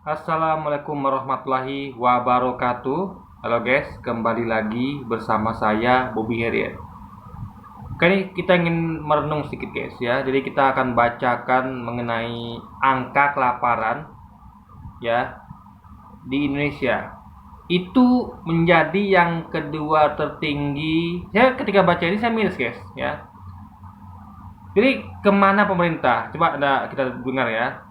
Assalamualaikum warahmatullahi wabarakatuh. Halo guys, kembali lagi bersama saya Bobby Herian. Kali ini kita ingin merenung sedikit guys ya. Jadi kita akan bacakan mengenai angka kelaparan ya di Indonesia. Itu menjadi yang kedua tertinggi. Saya ketika baca ini saya miris guys ya. Jadi kemana pemerintah? Coba kita dengar ya.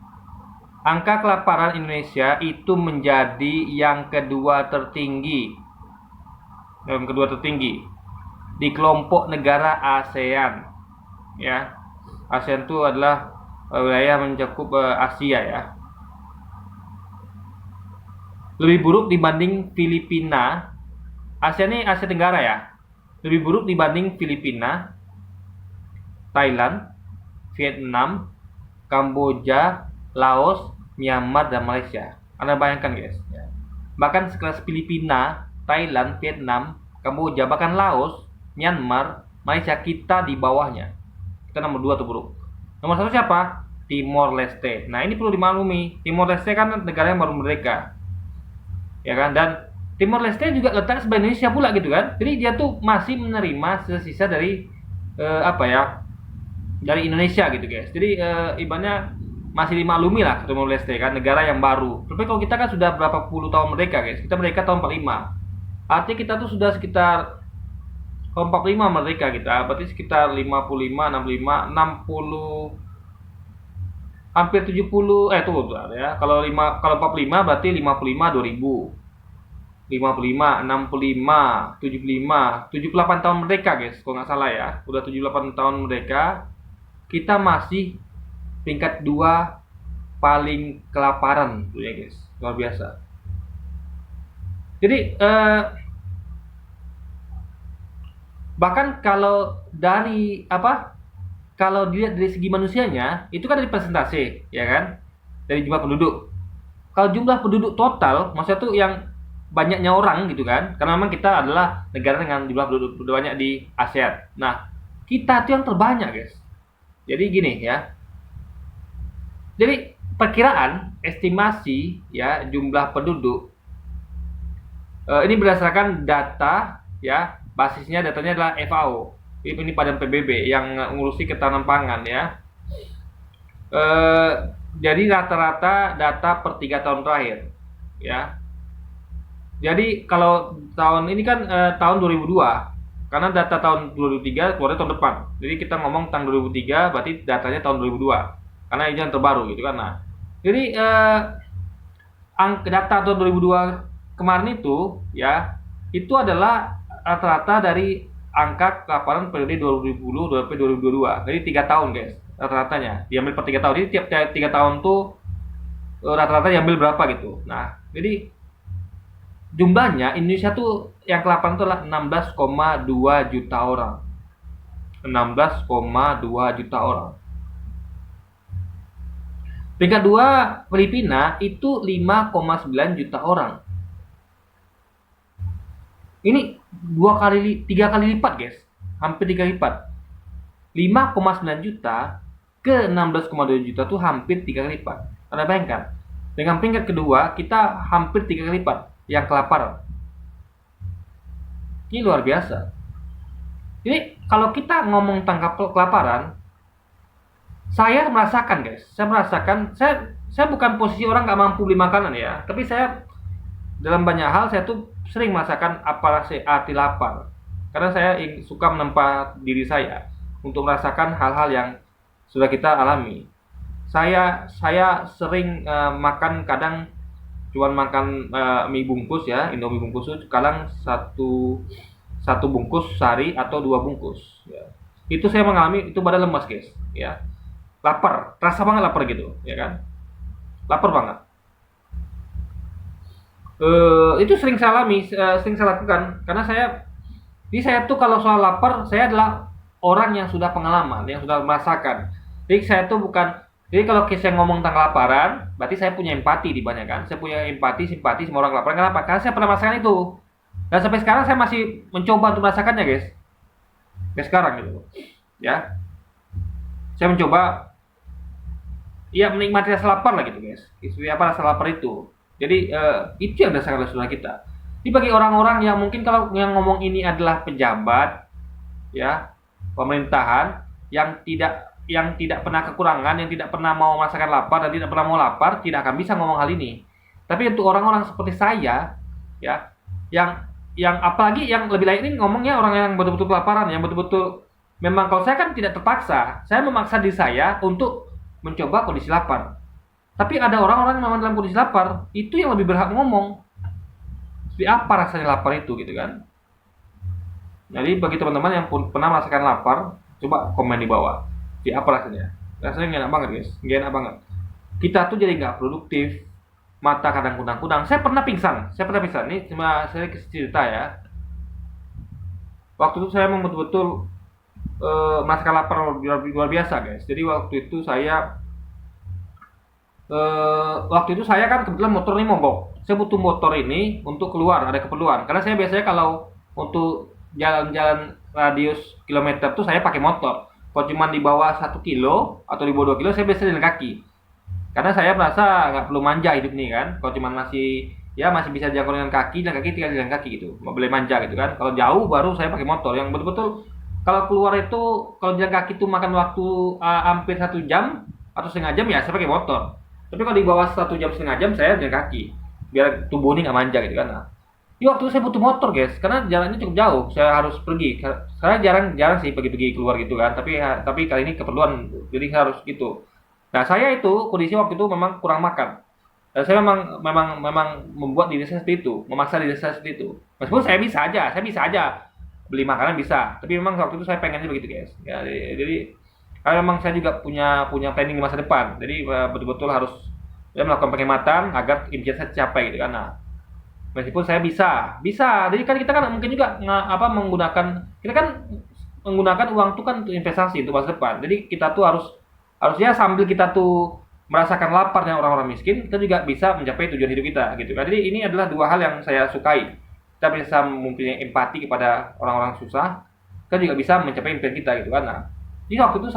Angka kelaparan Indonesia itu menjadi yang kedua tertinggi di kelompok negara ASEAN. Ya, ASEAN itu adalah wilayah mencakup Asia ya. Lebih buruk dibanding Filipina. ASEAN ini Asia Tenggara ya. Lebih buruk dibanding Filipina, Thailand, Vietnam, Kamboja, Laos, Myanmar, dan Malaysia. Anda bayangkan guys ya. Bahkan sekelas Filipina, Thailand, Vietnam, Kamboja, bahkan Laos, Myanmar, Malaysia, kita di bawahnya. Kita nomor 2 terburuk. Nomor 1 siapa? Timor Leste. Nah ini perlu dimaklumi, Timor Leste kan negara yang baru merdeka ya kan, dan Timor Leste juga letak sebagai Indonesia pula gitu kan. Jadi dia tuh masih menerima sisa dari dari Indonesia gitu guys. Jadi ibaratnya masih dimaklumi lah Timor Leste kan, negara yang baru. Tapi kalau kita kan sudah berapa puluh tahun merdeka guys. Kita merdeka tahun 45. Artinya kita tuh sudah sekitar tahun 45 merdeka kita. Berarti sekitar 55, 65, 60, hampir 70 tuh ya. Kalau 45 berarti 55 2000. 55, 65, 75, 78 tahun merdeka guys. Kalau nggak salah ya. Udah 78 tahun merdeka. Kita masih peringkat 2 paling kelaparan tuh ya guys, luar biasa. Jadi bahkan kalau kalau dilihat dari segi manusianya itu kan dari persentase ya kan, dari jumlah penduduk. Kalau jumlah penduduk total maksudnya tuh yang banyaknya orang gitu kan, karena memang kita adalah negara dengan jumlah penduduk banyak di ASEAN. Nah kita tuh yang terbanyak guys. Jadi gini ya. Jadi perkiraan estimasi ya jumlah penduduk ini berdasarkan data ya, basisnya datanya adalah FAO. Ini Badan PBB yang mengurusi ketahanan pangan ya. Jadi rata-rata data per 3 tahun terakhir ya. Jadi kalau tahun ini kan tahun 2002, karena data tahun 2003 keluarnya tahun depan. Jadi kita ngomong tentang 2003 berarti datanya tahun 2002. Karena ini yang terbaru gitu kan. Nah, jadi data tahun 2002 kemarin itu ya, itu adalah rata-rata dari angka kelaparan periode 2010 sampai 2022. Jadi 3 tahun guys, rata-ratanya diambil per 3 tahun. Jadi tiap 3 tahun tuh rata-rata diambil berapa gitu. Nah, jadi jumlahnya Indonesia tuh yang kelaparan itu adalah 16,2 juta orang. 16,2 juta orang. Peringkat 2 Filipina itu 5,9 juta orang. Ini 3 kali lipat guys. Hampir 3 lipat. 5,9 juta ke 16,2 juta tuh hampir 3 kali lipat. Anda bayangkan. Dengan peringkat kedua kita hampir 3 kali lipat yang kelaparan. Ini luar biasa. Ini kalau kita ngomong tentang kelaparan, saya merasakan guys, saya bukan posisi orang nggak mampu beli makanan ya, tapi saya dalam banyak hal saya tuh sering merasakan apa arti lapar, karena saya suka menempa diri saya untuk merasakan hal-hal yang sudah kita alami. Saya sering makan, kadang cuman makan mie bungkus ya, Indomie bungkus itu kadang satu bungkus sehari atau 2 bungkus ya. Itu saya mengalami itu badan lemas guys ya. Lapar, terasa banget lapar gitu, ya kan? Lapar banget. Itu sering saya alami, sering saya lakukan, karena saya tuh kalau soal lapar, saya adalah orang yang sudah pengalaman, yang sudah merasakan. Jadi saya tuh jadi kalau saya ngomong tentang kelaparan, berarti saya punya empati di banyak kan? Saya punya empati, simpati sama orang kelaparan. Kenapa? Karena saya pernah merasakan itu. Dan sampai sekarang saya masih mencoba untuk merasakannya guys. Sampai sekarang gitu, ya. Saya mencoba ya menikmati rasa lapar lah gitu guys. Seperti apa rasa lapar itu. Jadi itu yang dirasakan oleh saudara kita. Ini bagi orang-orang yang mungkin kalau yang ngomong ini adalah pejabat, ya, pemerintahan yang tidak pernah kekurangan, yang tidak pernah mau merasakan lapar dan tidak pernah mau lapar, tidak akan bisa ngomong hal ini. Tapi untuk orang-orang seperti saya, ya, yang apalagi yang lebih lain ini ngomongnya orang yang betul-betul kelaparan, yang betul-betul memang kalau saya kan tidak terpaksa, saya memaksa diri saya untuk mencoba kondisi lapar. Tapi ada orang-orang yang memang dalam kondisi lapar, itu yang lebih berhak ngomong. Seperti apa rasanya lapar itu gitu kan. Jadi bagi teman-teman yang pernah merasakan lapar, coba komen di bawah. Seperti apa rasanya? Rasanya gak enak banget guys, gak enak banget. Kita tuh jadi gak produktif, mata kadang kunang-kunang. Saya pernah pingsan, ini cuma saya cerita ya. Waktu itu saya memang betul-betul merasakan lapar luar biasa guys. Jadi waktu itu saya kan kebetulan motor ini mogok. Saya butuh motor ini untuk keluar, ada keperluan. Karena saya biasanya kalau untuk jalan-jalan radius kilometer tuh saya pakai motor. Kalau cuma di bawah 1 kilo atau di bawah 2 kilo saya biasanya jalan kaki. Karena saya merasa nggak perlu manja hidup nih kan. Kalau cuma masih bisa jalan dengan kaki, tinggal jalan kaki gitu. Nggak boleh manja gitu kan. Kalau jauh baru saya pakai motor yang betul-betul kalau keluar itu kalau jalan kaki itu makan waktu hampir 1 jam atau setengah jam ya saya pakai motor. Tapi kalau di bawah 1 jam setengah jam saya jalan kaki biar tubuh ini nggak manja gitu kan. Nah, waktu itu saya butuh motor guys karena jalannya cukup jauh. Saya harus pergi. Saya jarang sih pergi keluar gitu kan. Tapi kali ini keperluan jadi harus gitu. Nah saya itu kondisi waktu itu memang kurang makan. Dan saya memang membuat diri saya seperti itu, memaksa diri saya seperti itu. Meskipun saya bisa aja beli makanan bisa. Tapi memang waktu itu saya pengennya begitu guys. Ya, jadi karena memang saya juga punya planning di masa depan. Jadi betul-betul harus melakukan penghematan agar impian saya tercapai gitu kan. Nah, meskipun saya bisa. Jadi kan kita kan mungkin juga menggunakan uang itu kan untuk investasi untuk masa depan. Jadi kita tuh harusnya sambil kita tuh merasakan laparnya orang-orang miskin, kita juga bisa mencapai tujuan hidup kita gitu kan. Jadi ini adalah dua hal yang saya sukai. Kita bisa mempunyai empati kepada orang-orang susah, kita juga bisa mencapai impian kita gitu kan. Nah, jadi waktu itu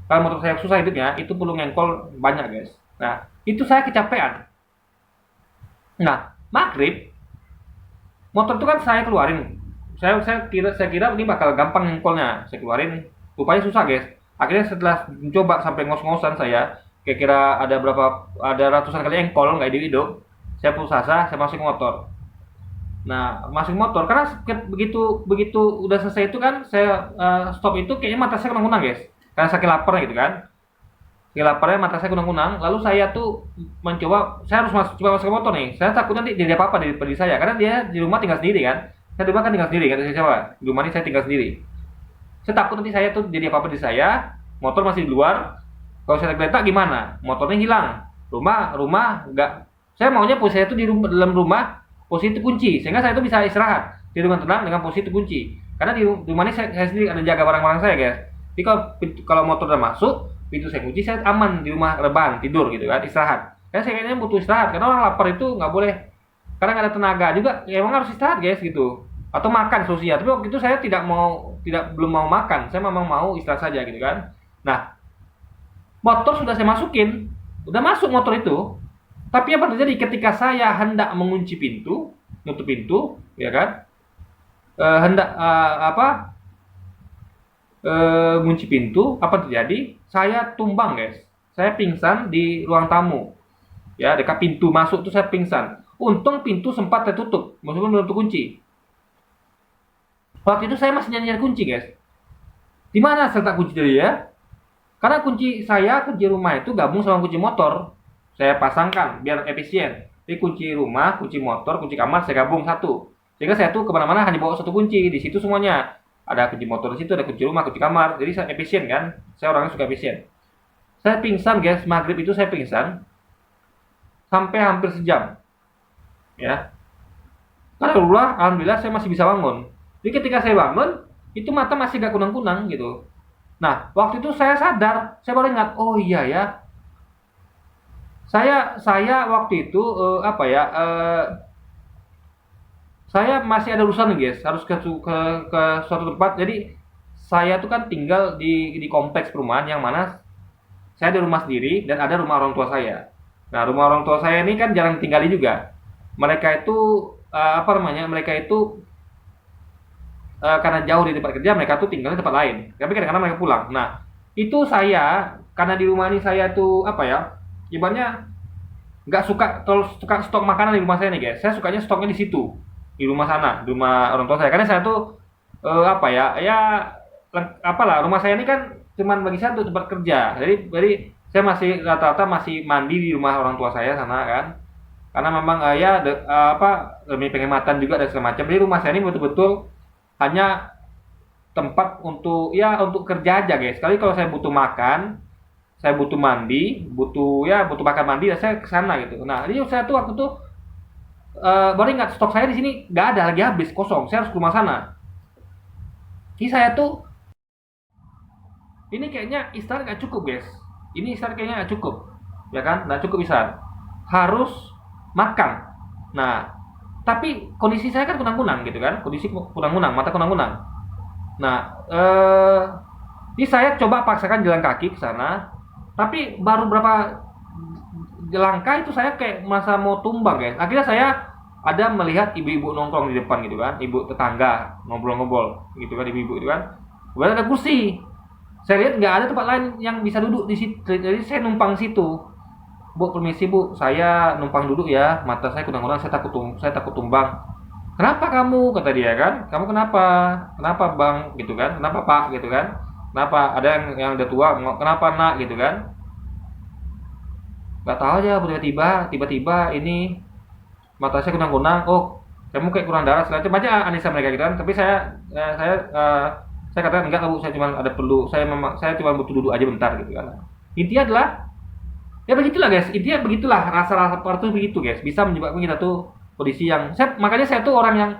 kalau menurut saya susah hidupnya, itu perlu ngengkol banyak guys. Nah, itu saya kecapean. Nah, maghrib, motor itu kan saya keluarin. Saya kira ini bakal gampang ngengkolnya. Saya keluarin, rupanya susah guys. Akhirnya setelah mencoba sampai ngos-ngosan saya, kira-kira ada ratusan kali engkol nggak hidup, saya putus asa, saya masuk motor. Nah, masuk motor karena begitu udah selesai itu kan saya stop itu kayaknya mata saya kunang-kunang guys. Karena saking lapar gitu kan. Saking laparnya mata saya kunang-kunang, lalu saya tuh saya harus coba masuk ke motor nih. Saya takut nanti jadi apa-apa dari saya karena dia di rumah tinggal sendiri kan. Saya di rumah kan tinggal sendiri kan, di rumah ini saya tinggal sendiri. Saya takut nanti saya tuh jadi apa-apa di saya, motor masih di luar. Kalau saya tergeletak gimana? Motornya hilang. Rumah enggak. Saya maunya posisi saya tuh dalam rumah, posisi itu kunci, sehingga saya tuh bisa istirahat di dengan tenang dengan posisi itu kunci. Karena di rumah ini saya sendiri ada jaga barang-barang saya, guys. Jadi kalau motor udah masuk, pintu saya kunci, saya aman di rumah rebahan, tidur gitu kan, istirahat. Karena saya kayaknya butuh istirahat, karena orang lapar itu nggak boleh, karena nggak ada tenaga juga, ya emang harus istirahat guys gitu. Atau makan sosial. Tapi waktu itu saya belum mau makan, saya memang mau istirahat saja gitu kan. Nah, motor sudah saya masukin, udah masuk motor itu. Tapi apa terjadi ketika saya hendak mengunci pintu, nutup pintu, ya kan? Mengunci pintu, apa terjadi? Saya tumbang, guys. Saya pingsan di ruang tamu. Ya, dekat pintu masuk tuh saya pingsan. Untung pintu sempat tertutup, meskipun belum terkunci. Waktu itu saya masih nyari kunci, guys. Di mana saya letak kunci tadi ya? Karena kunci rumah itu gabung sama kunci motor. Saya pasangkan biar efisien. Jadi kunci rumah, kunci motor, kunci kamar saya gabung satu. Sehingga saya tuh kemana-mana hanya bawa satu kunci. Di situ semuanya. Ada kunci motor di situ, ada kunci rumah, kunci kamar. Jadi saya efisien kan. Saya orangnya suka efisien. Saya pingsan, guys. Maghrib itu saya pingsan. Sampai hampir sejam. Ya. Karena alhamdulillah saya masih bisa bangun. Jadi ketika saya bangun, itu mata masih gak kunang-kunang gitu. Nah, waktu itu saya sadar, saya baru ingat, oh iya ya. Saya waktu itu saya masih ada urusan nih guys, harus ke suatu tempat. Jadi saya tuh kan tinggal di kompleks perumahan yang mana saya ada rumah sendiri dan ada rumah orang tua saya. Nah, rumah orang tua saya ini kan jarang tinggali juga. Mereka itu apa namanya? Mereka itu karena jauh di tempat kerja, mereka tuh tinggal di tempat lain. Tapi kadang-kadang mereka pulang. Nah, itu saya karena di rumah ini saya tuh apa ya? Ibaratnya nggak suka terlalu suka stok makanan di rumah saya nih guys. Saya sukanya stoknya di situ, di rumah sana, di rumah orang tua saya. Karena saya tuh apa ya? Ya apalah rumah saya ini kan cuman bagi saya untuk tempat kerja. Jadi saya masih rata-rata masih mandi di rumah orang tua saya sana kan. Karena memang apa demi penghematan juga dan segala macam. Jadi rumah saya ini betul-betul hanya tempat untuk kerja aja guys. Kali kalau saya butuh makan, saya butuh mandi, butuh makan mandi, ya saya ke sana gitu. Nah, jadi saya tuh waktu tuh baru ingat stok saya di sini nggak ada, lagi habis, kosong. Saya harus ke rumah sana. Jadi saya tuh ini kayaknya istirahat nggak cukup guys. Ini istirahat kayaknya nggak cukup, ya kan? Nggak cukup istirahat. Harus makan. Nah, tapi kondisi saya kan kunang-kunang gitu kan, kondisi kunang-kunang, mata kunang-kunang. Nah, ini saya coba paksakan jalan kaki ke sana, tapi baru berapa langkah itu saya kayak masa mau tumbang guys. Akhirnya saya ada melihat ibu-ibu nongkrong di depan gitu kan, ibu tetangga ngobrol-ngobrol gitu kan, ibu-ibu itu kan. Kemudian ada kursi. Saya lihat nggak ada tempat lain yang bisa duduk di situ, jadi saya numpang situ. Bu, permisi bu, saya numpang duduk ya. Mata saya kunang-kunang, saya takut tumbang. Kenapa kamu? Kata dia kan. Kamu kenapa? Kenapa bang? Gitu kan. Kenapa pak? Gitu kan. Kenapa? Ada yang udah tua. Kenapa nak? Gitu kan. Gak tahu aja. Tiba-tiba ini mata saya kunang-kunang. Oh, kamu kayak kurang darah. Macam aja analisa mereka gitu kan. Tapi saya katakan enggak bu. Saya cuma ada perlu. Saya cuma butuh duduk aja bentar gitu kan. Intinya adalah ya begitulah guys, intinya begitulah rasa-rasa seperti itu begitu guys, bisa menyebabkan kita tuh kondisi yang makanya saya tuh orang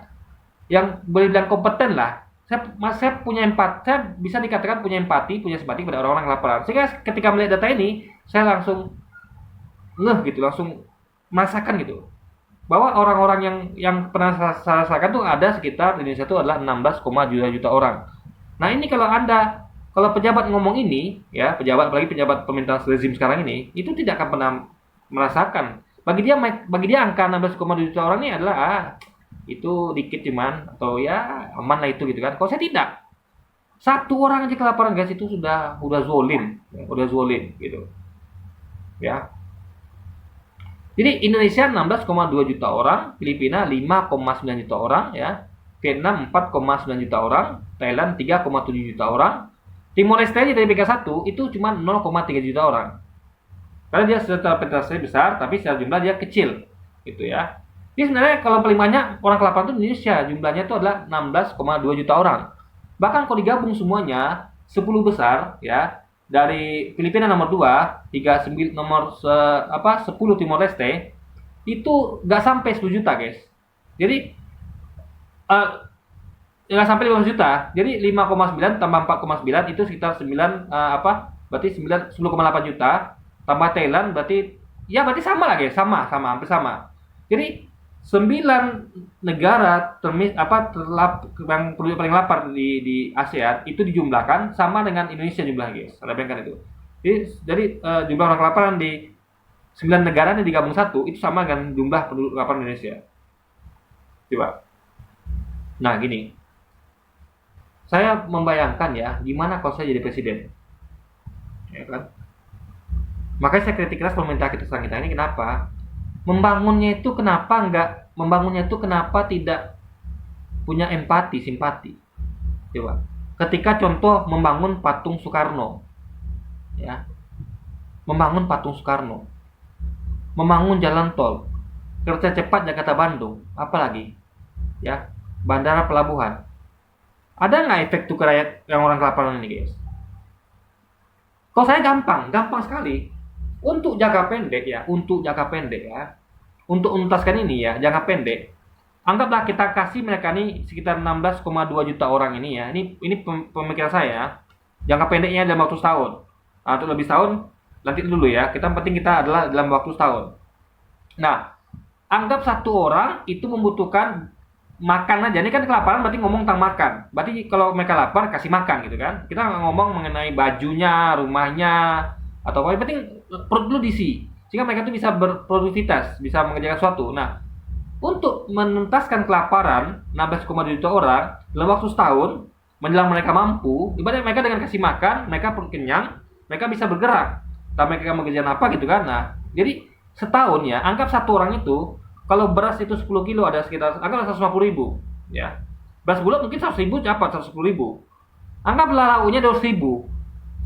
yang boleh bilang kompeten lah. Saya punya saya bisa dikatakan punya punya simpati pada orang-orang yang kelaparan. Sehingga ketika melihat data ini, saya langsung gitu, langsung merasakan gitu bahwa orang-orang yang pernah saya rasakan tuh ada sekitar di Indonesia itu adalah 16,2 juta orang. Nah ini kalau pejabat ngomong ini, ya apalagi pejabat pemerintahan rezim sekarang ini, itu tidak akan pernah merasakan. Bagi dia angka 16,2 juta orang ini adalah itu dikit cuman atau ya aman lah itu gitu kan. Kalau saya tidak, satu orang aja kelaparan guys itu sudah zolim, ya, udah zolim gitu, ya. Jadi Indonesia 16,2 juta orang, Filipina 5,9 juta orang, ya, Vietnam 4,9 juta orang, Thailand 3,7 juta orang. Timor Leste aja dari PK1 itu cuma 0,3 juta orang. Karena dia secara persentase besar, tapi secara jumlah dia kecil, gitu ya. Jadi sebenarnya kalau paling banyak orang kelaparan itu Indonesia, jumlahnya itu adalah 16,2 juta orang. Bahkan kalau digabung semuanya, 10 besar, ya, dari Filipina nomor 2, 10 Timor Leste, itu nggak sampai 10 juta guys. Jadi nggak sampai 15 juta. Jadi 5,9 tambah 4,9 itu sekitar 9 berarti 10,8 juta tambah Thailand berarti sama lah guys, sama hampir sama. Jadi 9 negara yang paling lapar di ASEAN itu dijumlahkan sama dengan Indonesia jumlah guys. Ada bayangkan itu. Jadi jumlah orang kelaparan di 9 negara yang digabung satu itu sama dengan jumlah penduduk lapar Indonesia. Coba. Nah, gini. Saya membayangkan ya, gimana kalau saya jadi presiden, ya kan? Makanya saya kritik keras pemerintah kita sekarang ini. Kenapa? Membangunnya itu kenapa tidak punya empati, simpati? Coba. Ketika contoh membangun patung Soekarno, ya, membangun patung Soekarno, membangun jalan tol, kereta cepat Jakarta Bandung, apalagi, ya, bandara pelabuhan. Ada nggak efek tuh ke rakyat yang orang kelaparan ini guys? Kalau saya gampang sekali. Untuk jangka pendek ya, untuk menuntaskan ini ya, jangka pendek. Anggaplah kita kasih mereka ini sekitar 16,2 juta orang ini ya. Ini pemikiran saya. Jangka pendeknya dalam waktu setahun. Atau lebih setahun, nanti dulu ya. Penting kita adalah dalam waktu setahun. Nah, anggap satu orang itu membutuhkan makan aja. Ini kan kelaparan berarti ngomong tentang makan. Berarti kalau mereka lapar kasih makan gitu kan. Kita ngomong mengenai bajunya, rumahnya, atau apa yang penting perut dulu diisi sehingga mereka tuh bisa berproduktivitas, bisa mengerjakan sesuatu. Nah, untuk menuntaskan kelaparan 16,2 juta orang dalam waktu setahun menjelang mereka mampu, ibaratnya mereka dengan kasih makan, mereka perut kenyang, mereka bisa bergerak. Tapi mereka mau kerjaan apa gitu kan? Nah, jadi setahun ya, anggap satu orang itu kalau beras itu 10 kilo ada sekitar anggap 150 ribu ya. Beras bulog mungkin 100 ribu dapat 110 ribu. Anggaplah lauknya 200 ribu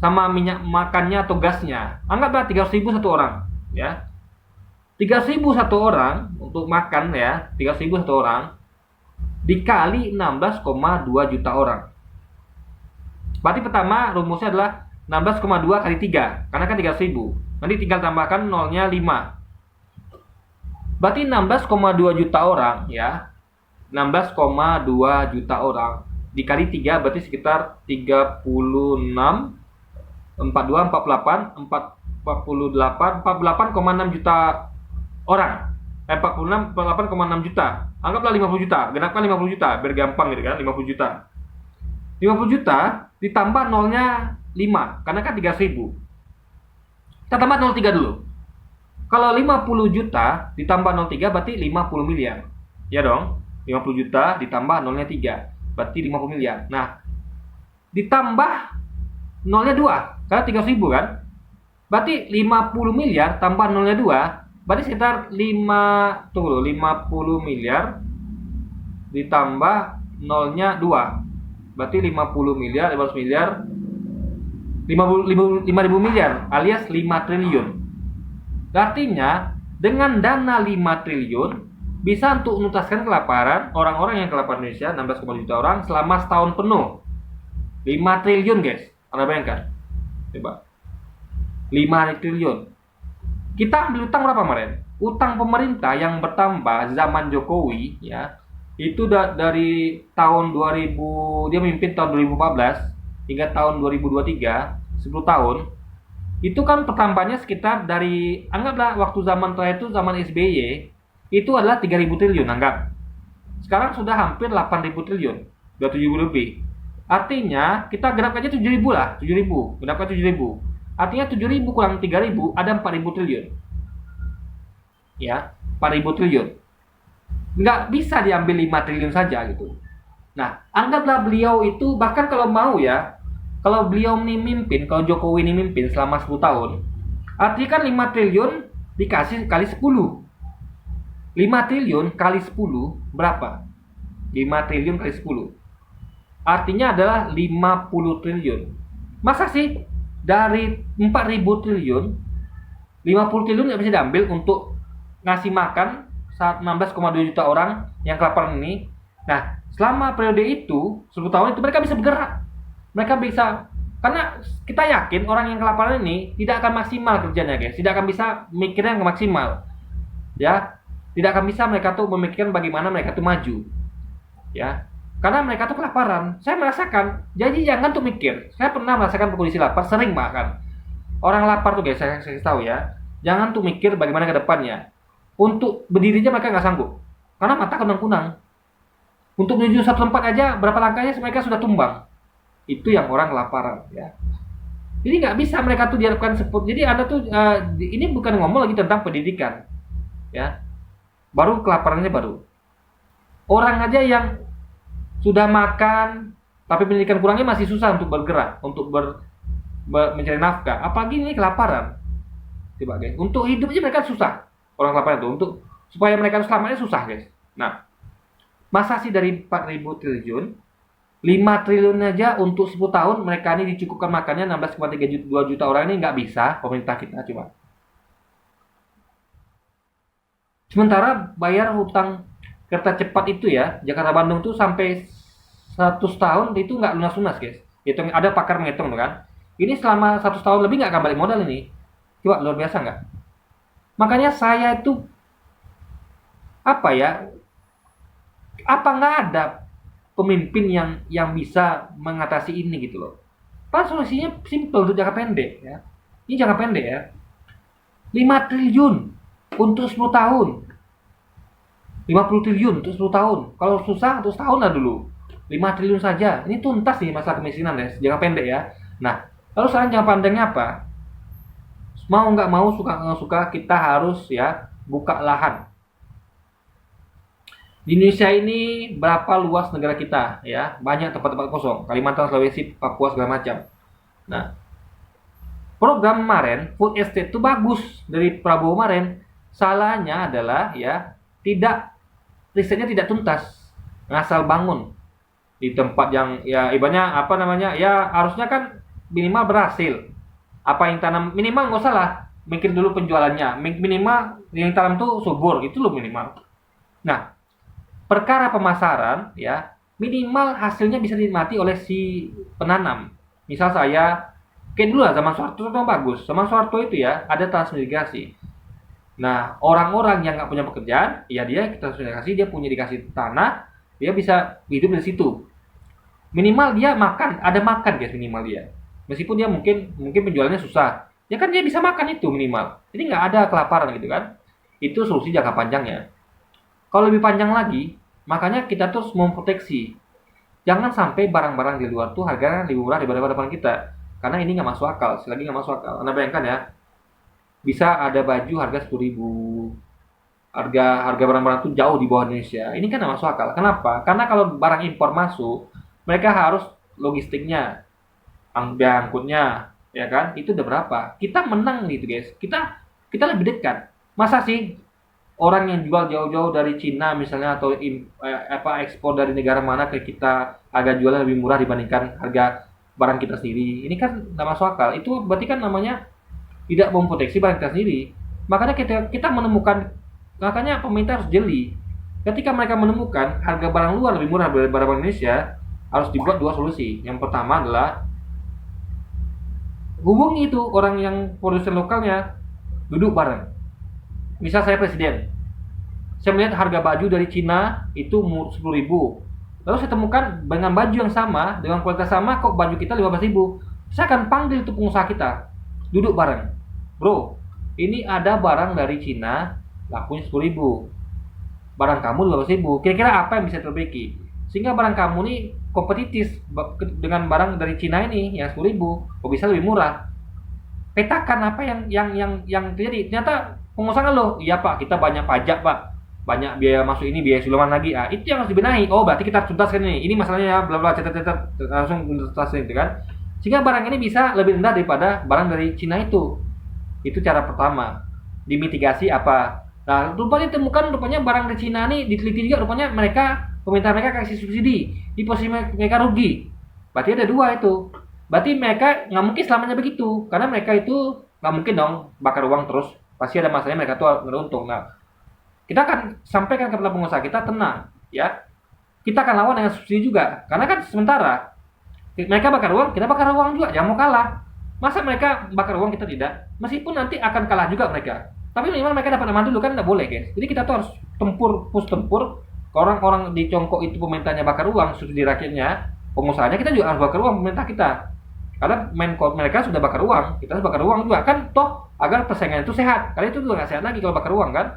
sama minyak makannya atau gasnya. Anggaplah 300 ribu satu orang ya. 300 ribu satu orang untuk makan ya, 300 ribu satu orang dikali 16,2 juta orang. Berarti pertama rumusnya adalah 16,2 kali 3 karena kan 300 ribu. Nanti tinggal tambahkan nolnya 5. Berarti 16,2 juta orang ya. 16,2 juta orang dikali 3 berarti sekitar 36 42 48 48,6 juta orang. 48,6 juta. Anggaplah 50 juta, genapkan 50 juta biar gampang gitu kan, 50 juta. 50 juta ditambah nolnya 5 karena kan 300 ribu. Kita tambah 03 dulu. Kalau 50 juta ditambah 03 berarti 50 miliar. Ya dong? 50 juta ditambah nolnya 3 berarti 50 miliar. Nah, ditambah nolnya 2 karena 300 ribu kan. Berarti 50 miliar tambah nolnya 2 berarti sekitar 50 miliar ditambah nolnya 2 berarti 50 miliar, 500 miliar 5.000 miliar alias 5 triliun. Artinya dengan dana 5 triliun bisa untuk menuntaskan kelaparan orang-orang yang kelaparan Indonesia 16,2 juta orang selama setahun penuh. 5 triliun guys, Anda bayangkan coba 5 triliun. Kita ambil utang berapa kemarin? Utang pemerintah yang bertambah zaman Jokowi ya, itu dari tahun 2000 dia memimpin tahun 2014 hingga tahun 2023 10 tahun itu kan pertambahannya sekitar dari anggaplah waktu zaman terakhir itu zaman SBY itu adalah 3.000 triliun anggap. Sekarang sudah hampir 8.000 triliun, 27.000 lebih. Artinya kita genapkan aja 7.000 lah, 7.000, genapkan 7.000. Artinya 7.000 kurang 3.000 ada 4.000 triliun. Ya, 4.000 triliun. Nggak bisa diambil 5 triliun saja gitu. Nah, anggaplah beliau itu bahkan kalau mau ya, kalau beliau ini mimpin, kalau Jokowi ini mimpin selama 10 tahun, artinya kan 5 triliun dikasih kali 10. 5 triliun kali 10 berapa? 5 triliun kali 10. Artinya adalah 50 triliun. Masa sih dari 4.000 triliun 50 triliun nggak bisa diambil untuk ngasih makan saat 16,2 juta orang yang kelaparan ini. Nah, selama periode itu 10 tahun itu mereka bisa bergerak. Mereka bisa, karena kita yakin orang yang kelaparan ini tidak akan maksimal kerjanya guys, tidak akan bisa mikirnya yang maksimal ya, tidak akan bisa mereka tuh memikirkan bagaimana mereka tuh maju ya, karena mereka tuh kelaparan. Saya merasakan, jadi jangan tuh mikir, saya pernah merasakan kondisi lapar, sering bahkan orang lapar tuh guys, saya tahu ya, jangan tuh mikir bagaimana ke depannya. Untuk berdiri aja mereka nggak sanggup karena mata kunang-kunang. Untuk menuju satu tempat aja berapa langkahnya mereka sudah tumbang. Itu yang orang kelaparan ya. Jadi nggak bisa mereka tuh diharapkan seperti. Jadi Anda tuh ini bukan ngomong lagi tentang pendidikan ya. Baru kelaparannya baru. Orang aja yang sudah makan tapi pendidikan kurangnya masih susah untuk bergerak, untuk mencari nafkah. Apalagi ini kelaparan. Coba guys, untuk hidup aja mereka susah. Orang kelaparan itu untuk supaya mereka selamatnya susah guys. Nah, masa sih dari 4.000 triliun 5 triliun aja untuk 10 tahun mereka ini dicukupkan makannya 16,2 juta orang ini nggak bisa pemerintah kita coba. Sementara bayar hutang kereta cepat itu ya Jakarta Bandung tuh sampai 100 tahun itu nggak lunas-lunas guys. Hitung, ada pakar menghitung tuh kan. Ini selama 100 tahun lebih nggak akan balik modal ini. Coba luar biasa nggak? Makanya saya itu apa ya? Apa nggak ada pemimpin yang bisa mengatasi ini gitu loh? Padahal solusinya simple untuk jangka pendek ya. Ini jangka pendek ya. 5 triliun untuk 10 tahun. 50 triliun untuk 10 tahun. Kalau susah untuk setahun lah dulu. 5 triliun saja. Ini tuntas nih masalah kemiskinan ya, jangka pendek ya. Nah, lalu sekarang jangka panjangnya apa? Mau nggak mau, suka nggak suka, kita harus ya buka lahan. Di Indonesia ini berapa luas negara kita ya, banyak tempat-tempat kosong, Kalimantan, Sulawesi, Papua segala macam. Nah, program kemarin food estate itu bagus dari Prabowo kemarin. Salahnya adalah ya tidak, risetnya tidak tuntas, ngasal bangun di tempat yang ya ibaratnya apa namanya ya, harusnya kan minimal berhasil. Apa yang tanam minimal, nggak usah lah mikir dulu penjualannya, minimal yang tanam tuh subur, itu loh minimal. Nah, perkara pemasaran ya minimal hasilnya bisa dinikmati oleh si penanam. Misal saya kayak dulu lah, zaman Soeharto itu bagus. Zaman Soeharto itu ya ada transmigrasi. Nah, orang-orang yang nggak punya pekerjaan, ya dia transmigrasi, dia punya dikasih tanah, dia bisa hidup dari situ. Minimal dia makan, ada makan guys minimal dia. Meskipun dia mungkin penjualannya susah, ya kan dia bisa makan itu minimal. Jadi nggak ada kelaparan gitu kan. Itu solusi jangka panjangnya. Kalau lebih panjang lagi, makanya kita terus memproteksi. Jangan sampai barang-barang di luar tuh harganya lebih murah daripada depan kita. Karena ini nggak masuk akal, selagi nggak masuk akal. Anda bayangkan ya, bisa ada baju harga 10.000, harga barang-barang itu jauh di bawah Indonesia. Ini kan nggak masuk akal. Kenapa? Karena kalau barang impor masuk, mereka harus logistiknya, biaya angkutnya, ya kan? Itu udah berapa? Kita menang gitu guys. Kita lebih dekat. Masa sih orang yang jual jauh-jauh dari Cina misalnya, atau ekspor dari negara mana ke kita, harga jualnya lebih murah dibandingkan harga barang kita sendiri? Ini kan nggak masuk akal. Itu berarti kan namanya tidak memproteksi barang kita sendiri. Makanya kita menemukan, makanya pemerintah harus jeli. Ketika mereka menemukan harga barang luar lebih murah daripada barang Indonesia, harus dibuat dua solusi. Yang pertama adalah hubungi itu orang yang produsen lokalnya, duduk bareng. Misal saya presiden, saya melihat harga baju dari Cina itu 10.000. Lalu saya temukan dengan baju yang sama, dengan kualitas sama, kok baju kita 15.000. Saya akan panggil itu pengusaha kita, duduk bareng. Bro, ini ada barang dari Cina, lakunya 10.000. Barang kamu 15.000. Kira-kira apa yang bisa diperbaiki? Sehingga barang kamu nih kompetitif dengan barang dari Cina ini yang 10.000, kok bisa lebih murah. Petakan apa yang terjadi. Ternyata pengusaha loh, iya Pak, kita banyak pajak Pak, banyak biaya masuk ini, biaya sulaman lagi. Ah, itu yang harus dibenahi. Oh, berarti kita tuntaskan ini. Ini masalahnya ya, bla bla, catat langsung tuntasin itu kan. Sehingga barang ini bisa lebih rendah daripada barang dari Cina itu. Itu cara pertama. Dimitigasi apa? Nah, rupanya ditemukan rupanya barang dari Cina ini diteliti juga, rupanya pemerintah mereka kasih subsidi. Di posisi mereka rugi. Berarti ada dua itu. Berarti mereka nggak mungkin selamanya begitu. Karena mereka itu nggak mungkin dong bakar uang terus. Pasti ada masanya mereka tuh beruntung. Nah, kita akan sampaikan kepada pengusaha kita, tenang ya. Kita akan lawan dengan subsidi juga. Karena kan sementara mereka bakar uang, kita bakar uang juga. Jangan mau kalah. Masa mereka bakar uang, kita tidak? Meskipun nanti akan kalah juga mereka. Tapi minimal mereka dapat aman dulu kan, nggak boleh guys. Jadi kita tuh harus tempur ke orang-orang di Congkok itu pemerintahnya bakar uang, subsidi rakyatnya, pengusahanya kita juga harus bakar uang pemerintah kita. Karena mereka sudah bakar uang, kita harus bakar uang juga kan, toh agar persaingan itu sehat. Karena itu juga nggak sehat lagi kalau bakar uang kan.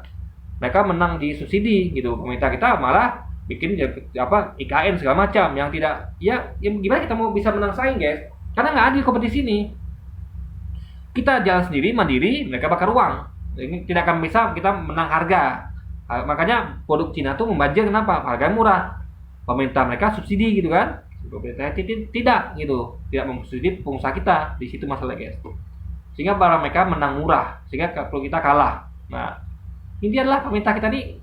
Mereka menang di subsidi gitu, pemerintah kita malah bikin IKN segala macam yang tidak, ya gimana kita mau bisa menang saing guys? Karena nggak adil kompetisi ini. Kita jalan sendiri mandiri, mereka bakar uang. Ini tidak akan bisa kita menang harga. Makanya produk Cina tuh membajak, kenapa? Harganya murah. Pemerintah mereka subsidi gitu kan. Pemerintah tidak gitu, tidak memsubsidi pengusaha kita. Di situ masalah guys. Sehingga barang mereka menang murah, sehingga kalau kita kalah. Nah, ini adalah pemerintah kita ini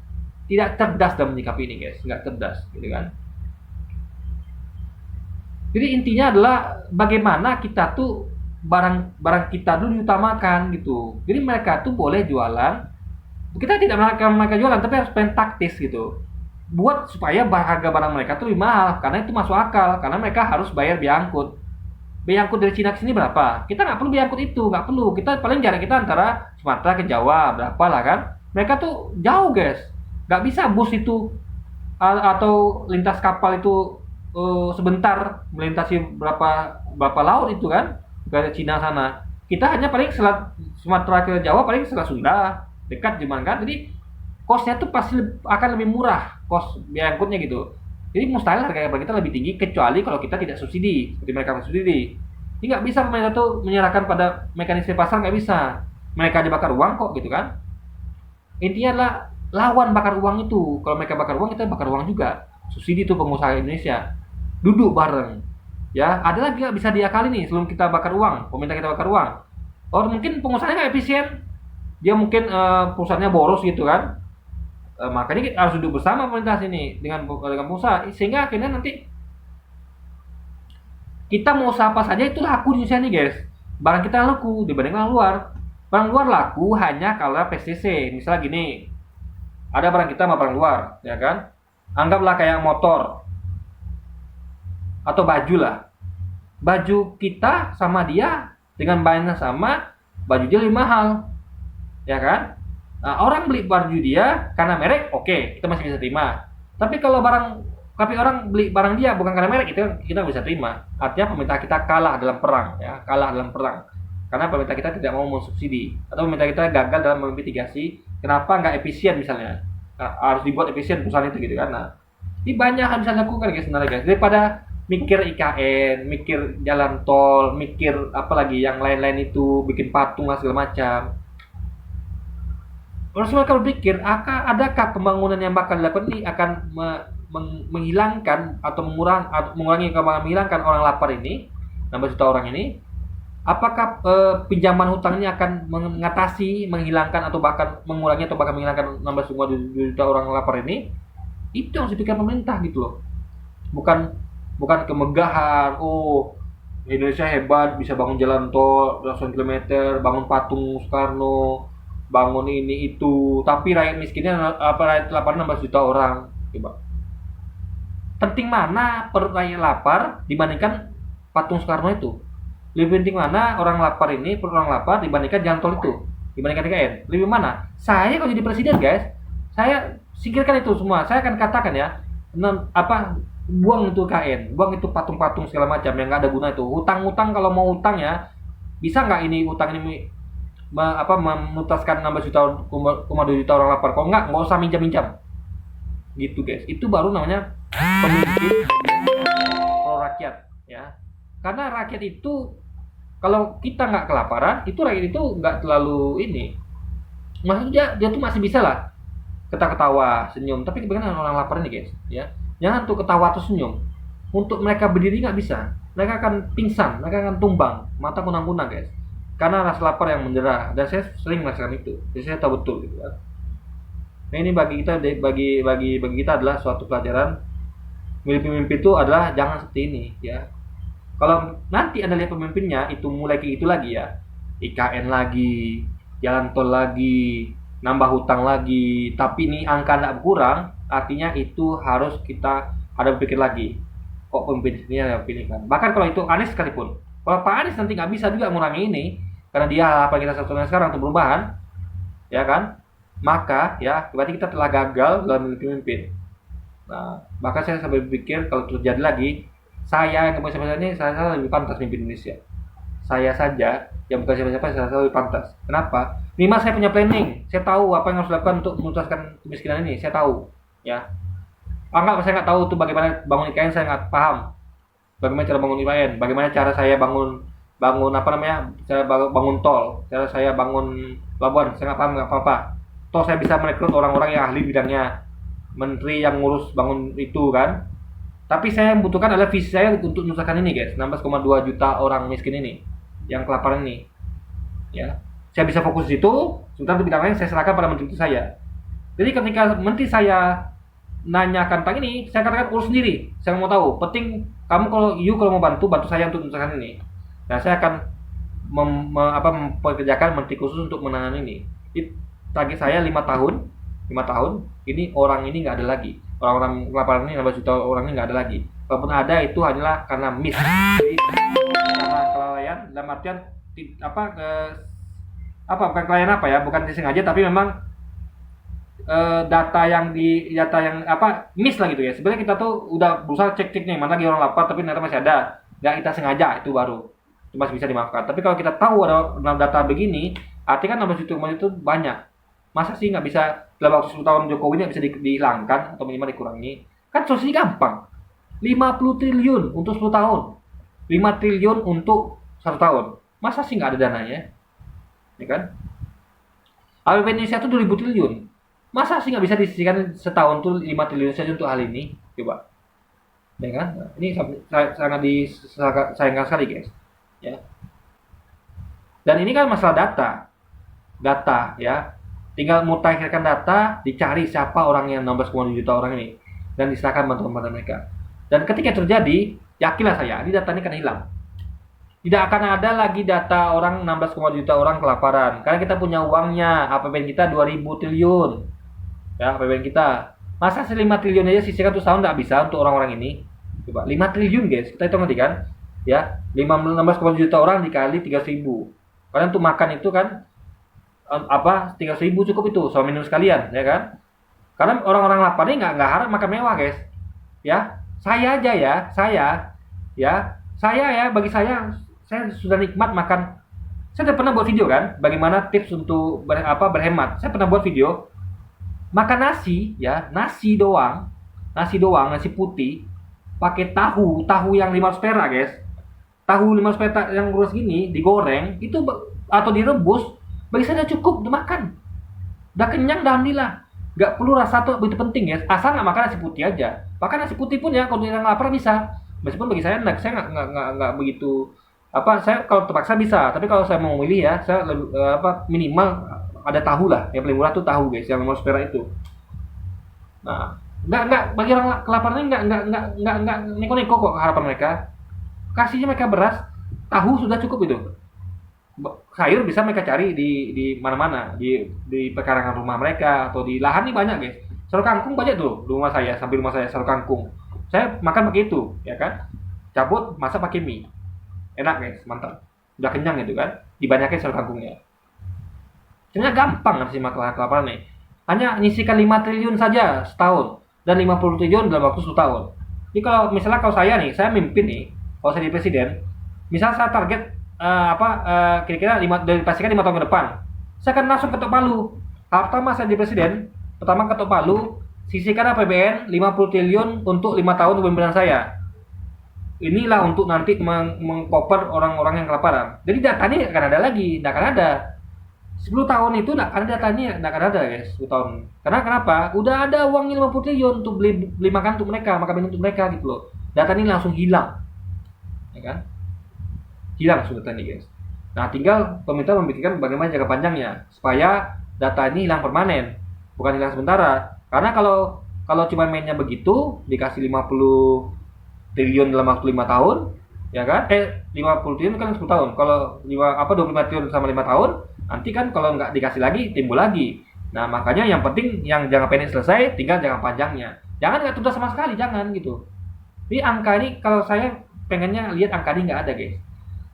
tidak cerdas dalam menyikapi ini guys, nggak cerdas gitu kan. Jadi intinya adalah bagaimana kita tuh barang kita dulu diutamakan gitu. Jadi mereka tuh boleh jualan, kita tidak melarang mereka jualan, tapi harus main taktis gitu. Buat supaya harga barang mereka tuh lebih mahal, karena itu masuk akal, karena mereka harus bayar biaya angkut. Biaya angkut dari Cina ke sini berapa? Kita nggak perlu biaya angkut itu, nggak perlu. Kita paling jarak kita antara Sumatera ke Jawa berapa lah kan? Mereka tuh jauh guys, nggak bisa bus itu atau lintas kapal itu sebentar melintasi berapa laut itu kan ke Cina sana. Kita hanya paling selat Sumatera ke Jawa, paling selat Sunda, dekat cuman kan. Jadi kosnya tuh pasti akan lebih murah, kos biaya angkutnya gitu. Jadi mustahil harga kita lebih tinggi kecuali kalau kita tidak subsidi seperti mereka subsidi. Jadi nggak bisa pemerintah tuh menyerahkan pada mekanisme pasar, nggak bisa. mereka aja bakar uang kok gitu kan. Intinya adalah lawan bakar uang itu. Kalau mereka bakar uang, kita bakar uang juga. Subsidi tuh pengusaha Indonesia. Duduk bareng. Ya, ada lagi nggak bisa diakali nih sebelum kita bakar uang, pemerintah kita bakar uang. Oh, mungkin pengusahanya nggak efisien. Dia mungkin perusahaannya boros gitu kan. Makanya kita harus duduk bersama pemerintah sini dengan pengusaha sehingga akhirnya nanti kita mau usaha apa saja itu laku di Indonesia nih guys. Barang kita laku dibanding orang luar. Barang luar laku hanya kalau PSCC. Misalnya gini, ada barang kita sama barang luar, ya kan? Anggaplah kayak motor atau baju lah. Baju kita sama dia dengan bahannya sama, baju dia lebih mahal, ya kan? Nah, orang beli baju dia karena merek, oke, kita masih bisa terima. Tapi orang beli barang dia bukan karena merek, itu kita bisa terima. Artinya pemerintah kita kalah dalam perang, ya, kalah dalam perang. Karena pemerintah kita tidak mau mensubsidi atau pemerintah kita gagal dalam memitigasi kenapa nggak efisien misalnya. Nah, harus dibuat efisien perusahaan itu gitu kan. Nah, ini banyak yang bisa dilakukan guys sebenarnya guys. Daripada mikir IKN, mikir jalan tol, mikir apa lagi yang lain-lain itu, bikin patung lah segala macam. Harus mereka berpikir, adakah pembangunan yang bakal dilakukan ini akan menghilangkan atau menghilangkan orang lapar ini, 16 juta orang ini? Apakah pinjaman hutang ini akan menghilangkan atau bahkan mengurangi atau bahkan menghilangkan 16 juta orang lapar ini? Itu yang harus dipikirkan pemerintah gitu loh. Bukan kemegahan. Oh, Indonesia hebat bisa bangun jalan tol ratusan kilometer, bangun patung Soekarno, bangun ini itu. Tapi rakyat miskinnya rakyat lapar 16 juta orang. Coba. Penting mana per rakyat lapar dibandingkan patung Soekarno itu? Lebih penting mana orang lapar dibandingkan jalan tol itu, dibandingkan IKN? Lebih mana? Saya kalau jadi presiden guys, saya singkirkan itu semua. Saya akan katakan ya, buang itu IKN, buang itu patung-patung segala macam yang nggak ada guna itu. Hutang-hutang kalau mau hutang ya, bisa nggak ini hutang ini menuntaskan 16 juta, 2 juta orang lapar? Kalau nggak usah minjam-minjam. Gitu guys. Itu baru namanya pemimpin pro rakyat ya. Karena rakyat itu kalau kita nggak kelaparan, itu rakyat itu nggak terlalu ini. Maksudnya dia tuh masih bisa lah ketawa-ketawa, senyum. Tapi kebanyakan orang lapar ini guys, ya. Jangan tuh ketawa atau senyum. Untuk mereka berdiri nggak bisa. Mereka akan pingsan, mereka akan tumbang, mata kunang-kunang guys. Karena rasa lapar yang mendera. Dan saya sering merasakan itu. Jadi saya tahu betul gitu kan. Nah ini bagi kita adalah suatu pelajaran. Milih pemimpin itu adalah jangan seperti ini ya. Kalau nanti Anda lihat pemimpinnya itu mulai kayak gitu lagi ya, IKN lagi, jalan tol lagi, nambah hutang lagi, tapi ini angka tidak berkurang, artinya itu harus kita ada berpikir lagi. Kok pemimpin ini yang pilihkan? Bahkan kalau itu Anies sekalipun, kalau Pak Anies nanti nggak bisa juga mengurangi ini, karena dia apa kita satunya sekarang untuk perubahan, ya kan? Maka ya berarti kita telah gagal dalam memilih pemimpin. Nah, maka saya sampai berpikir kalau terjadi lagi, saya yang bukan siapa-siapa ini, saya lebih pantas memimpin Indonesia. Saya saja yang bukan siapa-siapa, saya lebih pantas. Kenapa? Minimal saya punya planning. Saya tahu apa yang harus dilakukan untuk menuntaskan kemiskinan ini. Saya tahu, ya. Saya nggak tahu tuh bagaimana bangun IKN, saya nggak paham. Bagaimana cara bangun IKN, bagaimana cara saya bangun cara bangun tol, cara saya bangun pelabuhan, saya nggak apa-apa. Toh saya bisa merekrut orang-orang yang ahli bidangnya, menteri yang ngurus bangun itu kan. Tapi saya membutuhkan adalah visi saya untuk menuntaskan ini guys, 16,2 juta orang miskin ini, yang kelaparan ini. Ya, saya bisa fokus di situ, sementara untuk bidang lain saya serahkan pada menteri saya. Jadi ketika menteri saya nanyakan tentang ini, saya katakan urus sendiri. Saya mau tahu, penting kamu kalau mau bantu saya untuk menuntaskan ini. Nah, saya akan mempekerjakan menteri khusus untuk menangani ini. Target saya 5 tahun, ini orang ini nggak ada lagi. Orang-orang kelaparan ini 16 juta orang ini nggak ada lagi. Walaupun ada itu hanyalah karena miss, jadi karena kelalaian. Dalam artian bukan kelalaian bukan disengaja, tapi memang data yang miss lah gitu ya. Sebenarnya kita tuh udah berusaha cek nih mana lagi orang lapar, tapi ternyata masih ada. Nggak kita sengaja, itu baru itu masih bisa dimaafkan. Tapi kalau kita tahu ada data begini, artinya kan 16 juta itu banyak. Masa sih nggak bisa dalam waktu 10 tahun Jokowi nggak bisa dihilangkan atau minimal dikurangi? Kan solusinya gampang. 50 triliun untuk 10 tahun. 5 triliun untuk 1 tahun. Masa sih nggak ada dananya? Ya kan? APBN Indonesia itu 2000 triliun. Masa sih nggak bisa disisihkan setahun tuh 5 triliun saja untuk hal ini? Coba. Ya kan? Nah, ini sangat disayangkan sekali, guys. Ya. Dan ini kan masalah data ya, tinggal mutakhirkan data, dicari siapa orang yang 16,2 juta orang ini dan diserahkan bantuan kepada mereka. Dan ketika terjadi, yakinlah saya, ini data ini akan hilang. Tidak akan ada lagi data orang 16,2 juta orang kelaparan karena kita punya uangnya. APBN kita 2000 triliun ya, APBN kita. Masa 5 triliun aja sisihkan tuh tahun nggak bisa untuk orang-orang ini? Coba 5 triliun, guys, kita hitung nanti kan ya, 16,2 juta orang dikali 300.000. Karena untuk makan itu kan 300.000 cukup itu sama minum sekalian, ya kan? Karena orang-orang lapar ini nggak harap makan mewah, guys. Ya, saya aja ya, bagi saya sudah nikmat makan. Saya udah pernah buat video kan, bagaimana tips untuk berhemat. Saya pernah buat video makan nasi ya, nasi doang, nasi putih, pakai tahu yang 500 perak, guys. Tahu 500 perak yang lurus gini digoreng itu atau direbus, bagi saya udah cukup dimakan. Udah kenyang, alhamdulillah. Gak perlu rasa tuh begitu penting, ya. Asal nggak makan nasi putih aja. Makan nasi putih pun ya kalau yang lapar bisa. Meskipun bagi saya nggak begitu saya kalau terpaksa bisa. Tapi kalau saya mau milih ya, saya minimal ada tahu lah. Yang paling murah tuh tahu, guys, yang 500 perak itu. Nah, nggak bagi orang kelaparan ini nggak neko-neko kok harapan mereka. Kasihnya mereka beras, tahu sudah cukup itu. Sayur bisa mereka cari di mana-mana, di pekarangan rumah mereka atau di lahan ini banyak, guys. Sayur kangkung banyak tuh di rumah saya, sampai rumah saya sayur kangkung. Saya makan pakai itu, ya kan? Cabut, masak pakai mie. Enak, guys, mantap. Udah kenyang itu kan. Dibanyakin sayur kangkungnya. Sebenarnya gampang sih masalah kelaparan nih. Hanya nyisikan 5 triliun saja setahun dan 50 triliun dalam waktu 10 tahun. Jadi kalau saya nih, saya mimpin nih, kalau saya jadi presiden, misal saya target kira-kira dipastikan 5 tahun ke depan, saya akan langsung ketok palu. Pertama saya jadi presiden, pertama ketok palu, sisihkan APBN 50 triliun untuk 5 tahun kepemimpinan saya. Inilah untuk nanti mengcover orang-orang yang kelaparan. Jadi data ini akan ada lagi, tidak akan ada. 10 tahun itu tidak akan ada datanya, tidak akan ada, guys, 10 tahun. Karena kenapa? Udah ada uangnya 50 triliun untuk beli makan untuk mereka, makan minum untuk mereka gitu loh. Data ini langsung hilang. Ya kan? Hilang sudah tadi, guys. Nah, tinggal pemerintah memikirkan bagaimana jangka panjangnya supaya data ini hilang permanen, bukan hilang sementara. Karena kalau cuma mainnya begitu, dikasih 50 triliun dalam waktu 5 tahun, ya kan? 50 triliun kan 10 tahun. Kalau 25 triliun sama 5 tahun, nanti kan kalau nggak dikasih lagi timbul lagi. Nah, makanya yang penting yang jangka pendek selesai, tinggal jangka panjangnya. Jangan nggak tunda sama sekali, jangan gitu. Ini angka ini kalau saya pengennya lihat angka ini nggak ada, guys.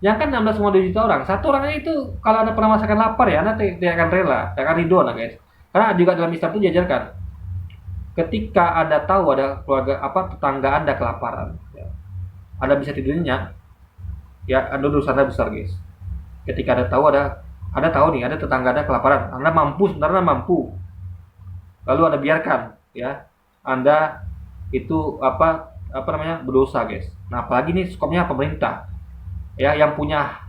Yang kan 16,2 juta orang, satu orangnya itu kalau ada pernah merasakan lapar ya, Anda tidak akan rela, tidak akan ridho, nah, guys. Karena juga dalam Islam itu diajarkan, ketika Anda tahu ada keluarga tetangga Anda kelaparan, ya, Anda bisa tidurnya, ya Anda dosa Anda besar, guys. Ketika Anda tahu nih ada tetangga Anda kelaparan, Anda sebenarnya mampu, lalu Anda biarkan, ya, Anda itu berdosa, guys. Nah, apalagi nih skopnya pemerintah. Ya, yang punya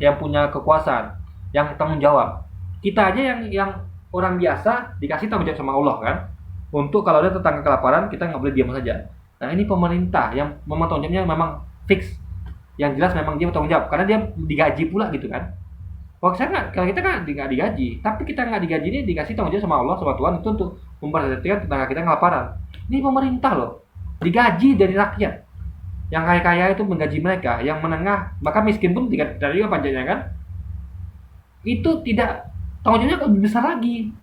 kekuasaan, yang tanggung jawab. Kita aja yang orang biasa dikasih tanggung jawab sama Allah kan, untuk kalau ada tetangga kelaparan kita nggak boleh diam saja. Nah, ini pemerintah yang memang tanggung jawabnya memang fix, yang jelas memang dia bertanggung jawab karena dia digaji pula gitu kan. Kalau kita kan nggak digaji, tapi kita nggak digaji ini dikasih tanggung jawab sama Allah, sama Tuhan itu untuk memperhatikan tetangga kita kelaparan. Ini pemerintah loh, digaji dari rakyat. Yang kaya-kaya itu menggaji mereka, yang menengah, maka miskin pun tidak juga pajaknya kan. Itu tidak, tanggung jawabnya lebih besar lagi.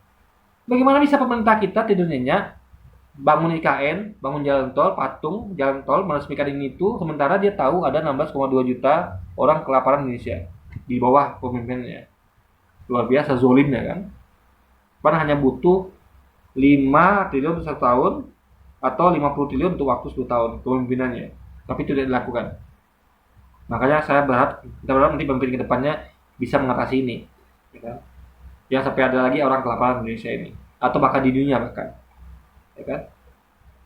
Bagaimana bisa pemerintah kita tidur nyenyak, bangun IKN, bangun jalan tol, patung jalan tol, meresmikan ini itu, sementara dia tahu ada 16,2 juta orang kelaparan di Indonesia di bawah pemimpinnya. Luar biasa zolimnya kan. Padahal hanya butuh 5 triliun per tahun atau 50 triliun untuk waktu 10 tahun kepemimpinannya. Tapi tidak dilakukan. Makanya kita berharap nanti pemimpin kedepannya bisa mengatasi ini, ya kan? Jangan sampai ada lagi orang kelaparan di Indonesia ini, atau bahkan di dunia bahkan, ya kan?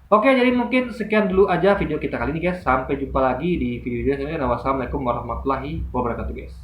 Oke, jadi mungkin sekian dulu aja video kita kali ini, guys. Sampai jumpa lagi di video selanjutnya. Wassalamualaikum warahmatullahi wabarakatuh, guys.